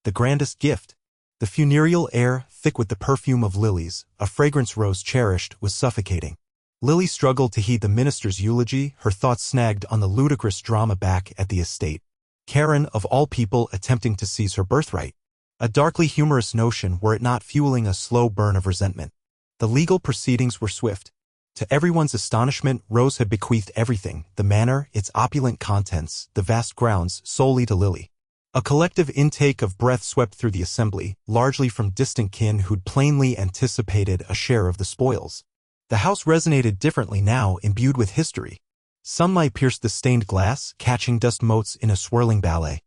the grandest gift. The funereal air, thick with the perfume of lilies, a fragrance Rose cherished, was suffocating. Lily struggled to heed the minister's eulogy, her thoughts snagged on the ludicrous drama back at the estate. Karen, of all people, attempting to seize her birthright. A darkly humorous notion were it not fueling a slow burn of resentment. The legal proceedings were swift. To everyone's astonishment, Rose had bequeathed everything, the manor, its opulent contents, the vast grounds, solely to Lily. A collective intake of breath swept through the assembly, largely from distant kin who'd plainly anticipated a share of the spoils. The house resonated differently now, imbued with history. Sunlight pierced the stained glass, catching dust motes in a swirling ballet.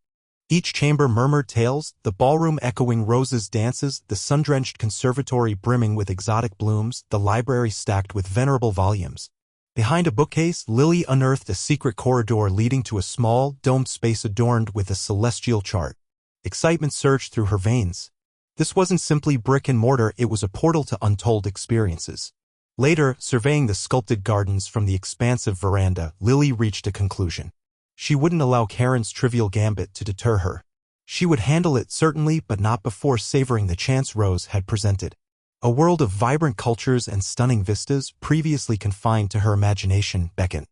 Each chamber murmured tales, the ballroom echoing Rose's dances, the sun-drenched conservatory brimming with exotic blooms, the library stacked with venerable volumes. Behind a bookcase, Lily unearthed a secret corridor leading to a small, domed space adorned with a celestial chart. Excitement surged through her veins. This wasn't simply brick and mortar, it was a portal to untold experiences. Later, surveying the sculpted gardens from the expansive veranda, Lily reached a conclusion. She wouldn't allow Karen's trivial gambit to deter her. She would handle it certainly, but not before savoring the chance Rose had presented. A world of vibrant cultures and stunning vistas, previously confined to her imagination, beckoned.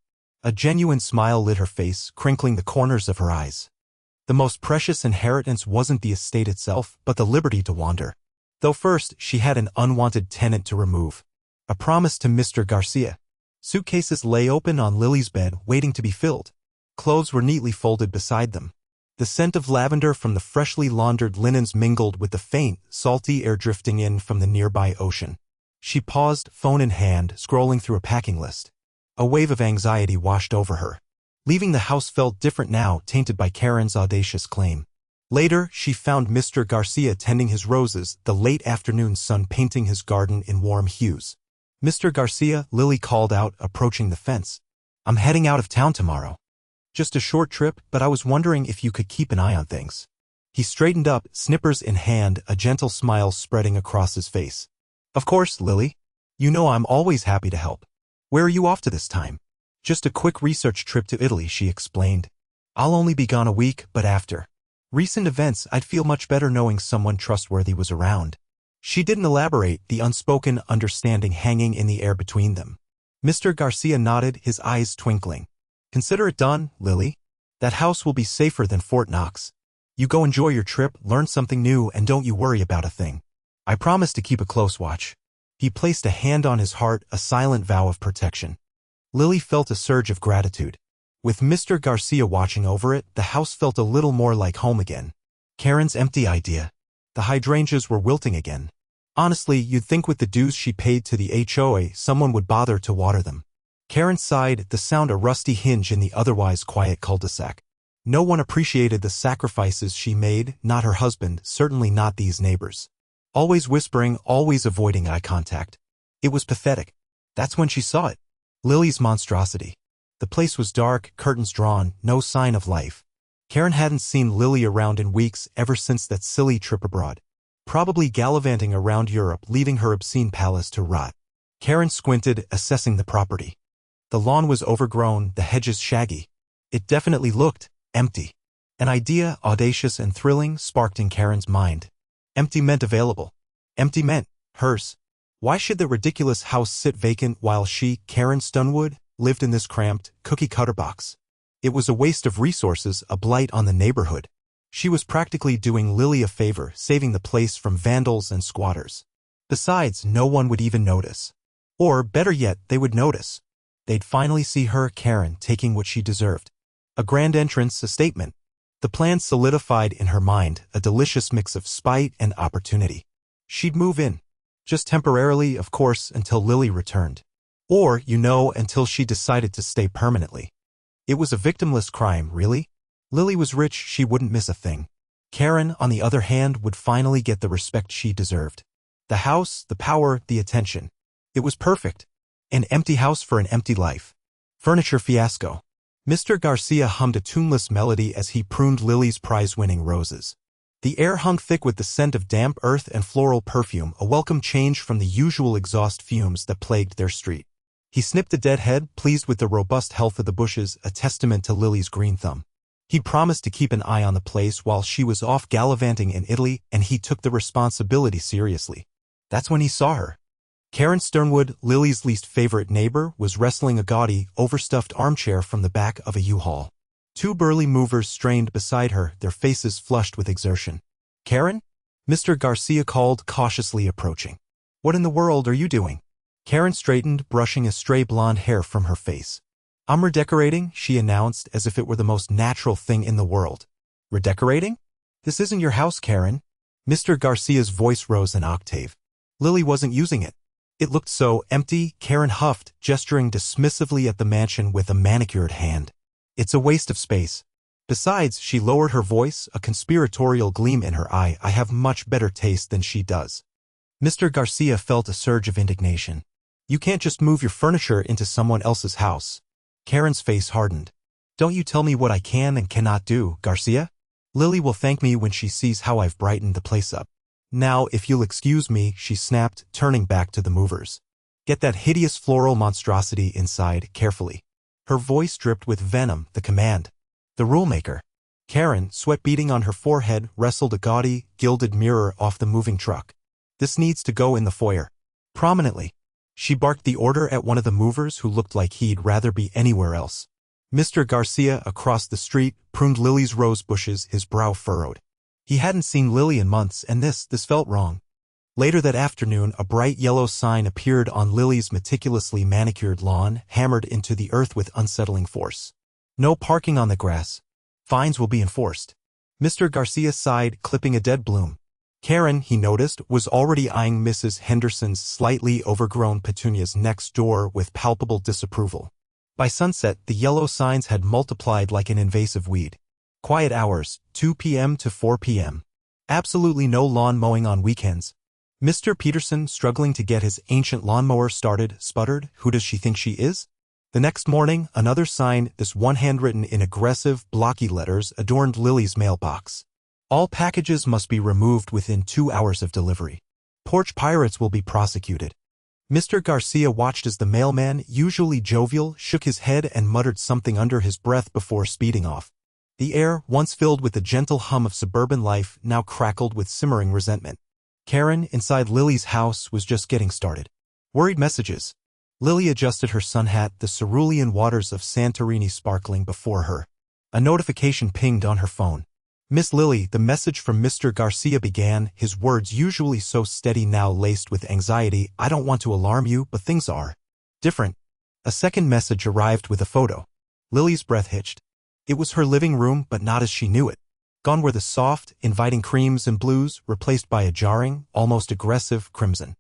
A genuine smile lit her face, crinkling the corners of her eyes. The most precious inheritance wasn't the estate itself, but the liberty to wander. Though first, she had an unwanted tenant to remove. A promise to Mr. Garcia. Suitcases lay open on Lily's bed, waiting to be filled. Clothes were neatly folded beside them. The scent of lavender from the freshly laundered linens mingled with the faint, salty air drifting in from the nearby ocean. She paused, phone in hand, scrolling through a packing list. A wave of anxiety washed over her. Leaving the house felt different now, tainted by Karen's audacious claim. Later, she found Mr. Garcia tending his roses, the late afternoon sun painting his garden in warm hues. "Mr. Garcia," Lily called out, approaching the fence. "I'm heading out of town tomorrow. Just a short trip, but I was wondering if you could keep an eye on things." He straightened up, snippers in hand, a gentle smile spreading across his face. "Of course, Lily. You know I'm always happy to help. Where are you off to this time?" "Just a quick research trip to Italy," she explained. "I'll only be gone a week, but after recent events, I'd feel much better knowing someone trustworthy was around." She didn't elaborate, the unspoken understanding hanging in the air between them. Mr. Garcia nodded, his eyes twinkling. "Consider it done, Lily. That house will be safer than Fort Knox. You go enjoy your trip, learn something new, and don't you worry about a thing. I promise to keep a close watch." He placed a hand on his heart, a silent vow of protection. Lily felt a surge of gratitude. With Mr. Garcia watching over it, the house felt a little more like home again. Karen's empty idea. The hydrangeas were wilting again. Honestly, you'd think with the dues she paid to the HOA, someone would bother to water them. Karen sighed, the sound a rusty hinge in the otherwise quiet cul-de-sac. No one appreciated the sacrifices she made, not her husband, certainly not these neighbors. Always whispering, always avoiding eye contact. It was pathetic. That's when she saw it. Lily's monstrosity. The place was dark, curtains drawn, no sign of life. Karen hadn't seen Lily around in weeks, ever since that silly trip abroad. Probably gallivanting around Europe, leaving her obscene palace to rot. Karen squinted, assessing the property. The lawn was overgrown, the hedges shaggy. It definitely looked empty. An idea, audacious and thrilling, sparked in Karen's mind. Empty meant available. Empty meant hers. Why should the ridiculous house sit vacant while she, Karen Stunwood, lived in this cramped, cookie-cutter box? It was a waste of resources, a blight on the neighborhood. She was practically doing Lily a favor, saving the place from vandals and squatters. Besides, no one would even notice. Or, better yet, they would notice. They'd finally see her, Karen, taking what she deserved. A grand entrance, a statement. The plan solidified in her mind, a delicious mix of spite and opportunity. She'd move in. Just temporarily, of course, until Lily returned. Or, until she decided to stay permanently. It was a victimless crime, really. Lily was rich, she wouldn't miss a thing. Karen, on the other hand, would finally get the respect she deserved. The house, the power, the attention. It was perfect. An empty house for an empty life. Furniture fiasco. Mr. Garcia hummed a tuneless melody as he pruned Lily's prize-winning roses. The air hung thick with the scent of damp earth and floral perfume, a welcome change from the usual exhaust fumes that plagued their street. He snipped a dead head, pleased with the robust health of the bushes, a testament to Lily's green thumb. He promised to keep an eye on the place while she was off gallivanting in Italy, and he took the responsibility seriously. That's when he saw her. Karen Sternwood, Lily's least favorite neighbor, was wrestling a gaudy, overstuffed armchair from the back of a U-Haul. Two burly movers strained beside her, their faces flushed with exertion. "Karen?" Mr. Garcia called, cautiously approaching. "What in the world are you doing?" Karen straightened, brushing a stray blonde hair from her face. "I'm redecorating," she announced as if it were the most natural thing in the world. "Redecorating? This isn't your house, Karen." Mr. Garcia's voice rose an octave. Lily wasn't using it. It looked so empty, Karen huffed, gesturing dismissively at the mansion with a manicured hand. "It's a waste of space. Besides," she lowered her voice, a conspiratorial gleam in her eye, "I have much better taste than she does." Mr. Garcia felt a surge of indignation. "You can't just move your furniture into someone else's house." Karen's face hardened. "Don't you tell me what I can and cannot do, Garcia. Lily will thank me when she sees how I've brightened the place up." "Now, if you'll excuse me," she snapped, turning back to the movers. "Get that hideous floral monstrosity inside, carefully." Her voice dripped with venom, the command. The rulemaker. Karen, sweat beading on her forehead, wrestled a gaudy, gilded mirror off the moving truck. "This needs to go in the foyer. Prominently." She barked the order at one of the movers who looked like he'd rather be anywhere else. Mr. Garcia, across the street, pruned Lily's rose bushes, his brow furrowed. He hadn't seen Lily in months, and this felt wrong. Later that afternoon, a bright yellow sign appeared on Lily's meticulously manicured lawn, hammered into the earth with unsettling force. "No parking on the grass. Fines will be enforced." Mr. Garcia sighed, clipping a dead bloom. Karen, he noticed, was already eyeing Mrs. Henderson's slightly overgrown petunias next door with palpable disapproval. By sunset, the yellow signs had multiplied like an invasive weed. "Quiet hours, 2 p.m. to 4 p.m. Absolutely no lawn mowing on weekends." Mr. Peterson, struggling to get his ancient lawnmower started, sputtered, "Who does she think she is?" The next morning, another sign, this one handwritten in aggressive, blocky letters, adorned Lily's mailbox. "All packages must be removed within 2 hours of delivery. Porch pirates will be prosecuted." Mr. Garcia watched as the mailman, usually jovial, shook his head and muttered something under his breath before speeding off. The air, once filled with the gentle hum of suburban life, now crackled with simmering resentment. Karen, inside Lily's house, was just getting started. Worried messages. Lily adjusted her sun hat, the cerulean waters of Santorini sparkling before her. A notification pinged on her phone. "Miss Lily," the message from Mr. Garcia began, his words usually so steady now laced with anxiety. "I don't want to alarm you, but things are different." A second message arrived with a photo. Lily's breath hitched. It was her living room, but not as she knew it. Gone were the soft, inviting creams and blues, replaced by a jarring, almost aggressive crimson.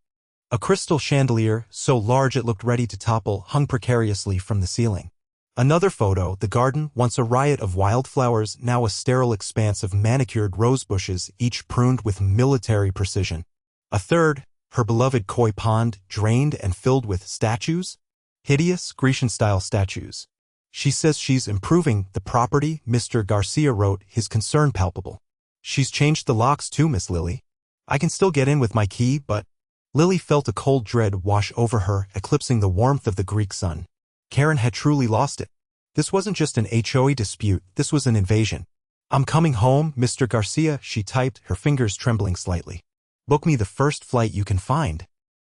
A crystal chandelier, so large it looked ready to topple, hung precariously from the ceiling. Another photo, the garden, once a riot of wildflowers, now a sterile expanse of manicured rose bushes, each pruned with military precision. A third, her beloved koi pond, drained and filled with statues? Hideous, Grecian-style statues. "She says she's improving the property," Mr. Garcia wrote, his concern palpable. "She's changed the locks too, Miss Lily. I can still get in with my key, but—" Lily felt a cold dread wash over her, eclipsing the warmth of the Greek sun. Karen had truly lost it. This wasn't just an HOA dispute, this was an invasion. "I'm coming home, Mr. Garcia," she typed, her fingers trembling slightly. "Book me the first flight you can find."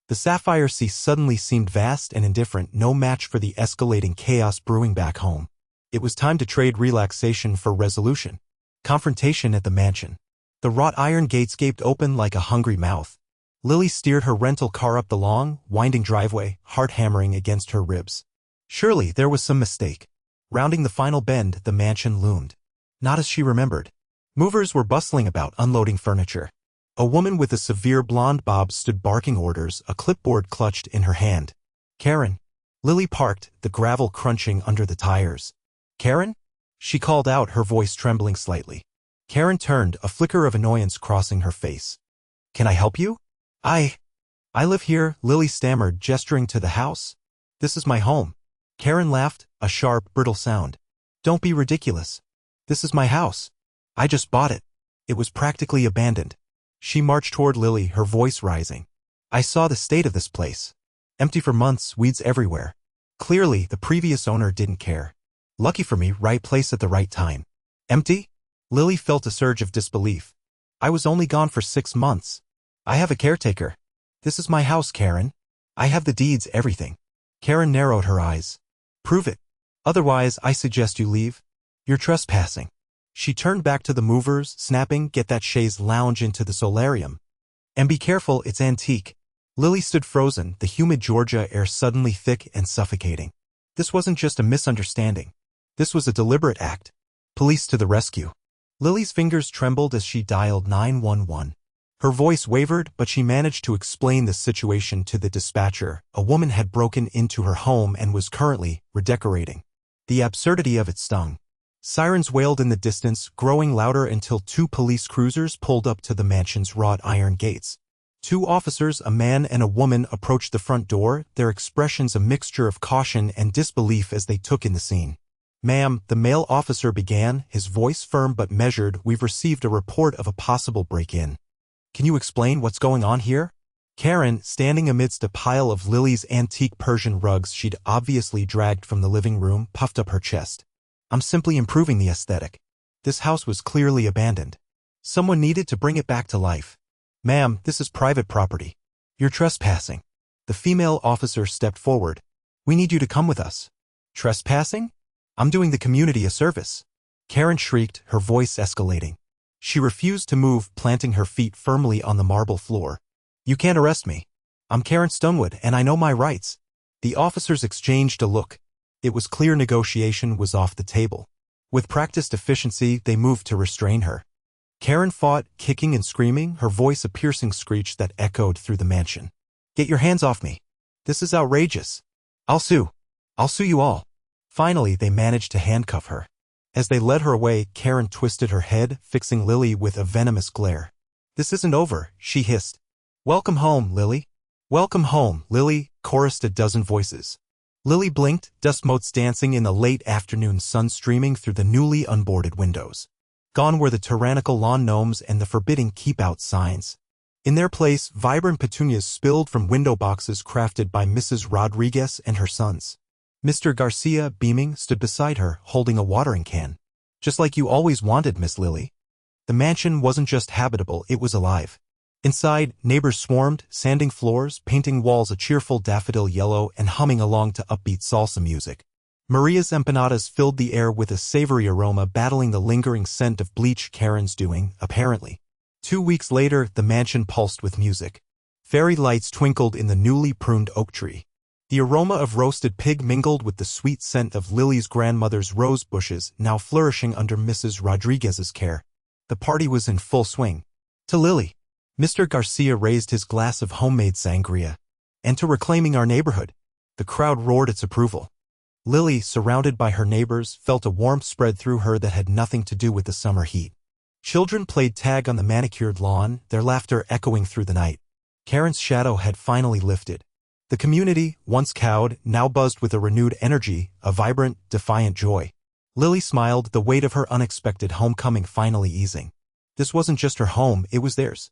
The Sapphire Sea suddenly seemed vast and indifferent, no match for the escalating chaos brewing back home. It was time to trade relaxation for resolution. Confrontation at the mansion. The wrought iron gates gaped open like a hungry mouth. Lily steered her rental car up the long, winding driveway, heart hammering against her ribs. Surely there was some mistake. Rounding the final bend, the mansion loomed. Not as she remembered. Movers were bustling about, unloading furniture. A woman with a severe blonde bob stood barking orders, a clipboard clutched in her hand. "Karen." Lily parked, the gravel crunching under the tires. "Karen?" She called out, her voice trembling slightly. Karen turned, a flicker of annoyance crossing her face. "Can I help you?" I live here," Lily stammered, gesturing to the house. "This is my home." Karen laughed, a sharp, brittle sound. "Don't be ridiculous. This is my house. I just bought it. It was practically abandoned." She marched toward Lily, her voice rising. "I saw the state of this place. Empty for months, weeds everywhere. Clearly, the previous owner didn't care. Lucky for me, right place at the right time." Empty? Lily felt a surge of disbelief. I was only gone for 6 months. I have a caretaker. This is my house, Karen. I have the deeds, everything. Karen narrowed her eyes. Prove it. Otherwise, I suggest you leave. You're trespassing. She turned back to the movers, snapping, get that chaise lounge into the solarium. And be careful, it's antique. Lily stood frozen, the humid Georgia air suddenly thick and suffocating. This wasn't just a misunderstanding. This was a deliberate act. Police to the rescue. Lily's fingers trembled as she dialed 911. Her voice wavered, but she managed to explain the situation to the dispatcher. A woman had broken into her home and was currently redecorating. The absurdity of it stung. Sirens wailed in the distance, growing louder until 2 police cruisers pulled up to the mansion's wrought iron gates. 2 officers, a man and a woman, approached the front door, their expressions a mixture of caution and disbelief as they took in the scene. Ma'am, the male officer began, his voice firm but measured, we've received a report of a possible break-in. Can you explain what's going on here? Karen, standing amidst a pile of Lily's antique Persian rugs she'd obviously dragged from the living room, puffed up her chest. I'm simply improving the aesthetic. This house was clearly abandoned. Someone needed to bring it back to life. Ma'am, this is private property. You're trespassing. The female officer stepped forward. We need you to come with us. Trespassing? I'm doing the community a service. Karen shrieked, her voice escalating. She refused to move, planting her feet firmly on the marble floor. You can't arrest me. I'm Karen Stonewood, and I know my rights. The officers exchanged a look. It was clear negotiation was off the table. With practiced efficiency, they moved to restrain her. Karen fought, kicking and screaming, her voice a piercing screech that echoed through the mansion. Get your hands off me. This is outrageous. I'll sue. I'll sue you all. Finally, they managed to handcuff her. As they led her away, Karen twisted her head, fixing Lily with a venomous glare. This isn't over, she hissed. Welcome home, Lily. Welcome home, Lily, chorused a dozen voices. Lily blinked, dust motes dancing in the late afternoon sun streaming through the newly unboarded windows. Gone were the tyrannical lawn gnomes and the forbidding keep-out signs. In their place, vibrant petunias spilled from window boxes crafted by Mrs. Rodriguez and her sons. Mr. Garcia, beaming, stood beside her, holding a watering can. Just like you always wanted, Miss Lily. The mansion wasn't just habitable, it was alive. Inside, neighbors swarmed, sanding floors, painting walls a cheerful daffodil yellow, and humming along to upbeat salsa music. Maria's empanadas filled the air with a savory aroma, battling the lingering scent of bleach Karen's doing, apparently. 2 weeks later, the mansion pulsed with music. Fairy lights twinkled in the newly pruned oak tree. The aroma of roasted pig mingled with the sweet scent of Lily's grandmother's rose bushes, now flourishing under Mrs. Rodriguez's care. The party was in full swing. To Lily, Mr. Garcia raised his glass of homemade sangria. And to reclaiming our neighborhood. The crowd roared its approval. Lily, surrounded by her neighbors, felt a warmth spread through her that had nothing to do with the summer heat. Children played tag on the manicured lawn, their laughter echoing through the night. Karen's shadow had finally lifted. The community, once cowed, now buzzed with a renewed energy, a vibrant, defiant joy. Lily smiled, the weight of her unexpected homecoming finally easing. This wasn't just her home, it was theirs.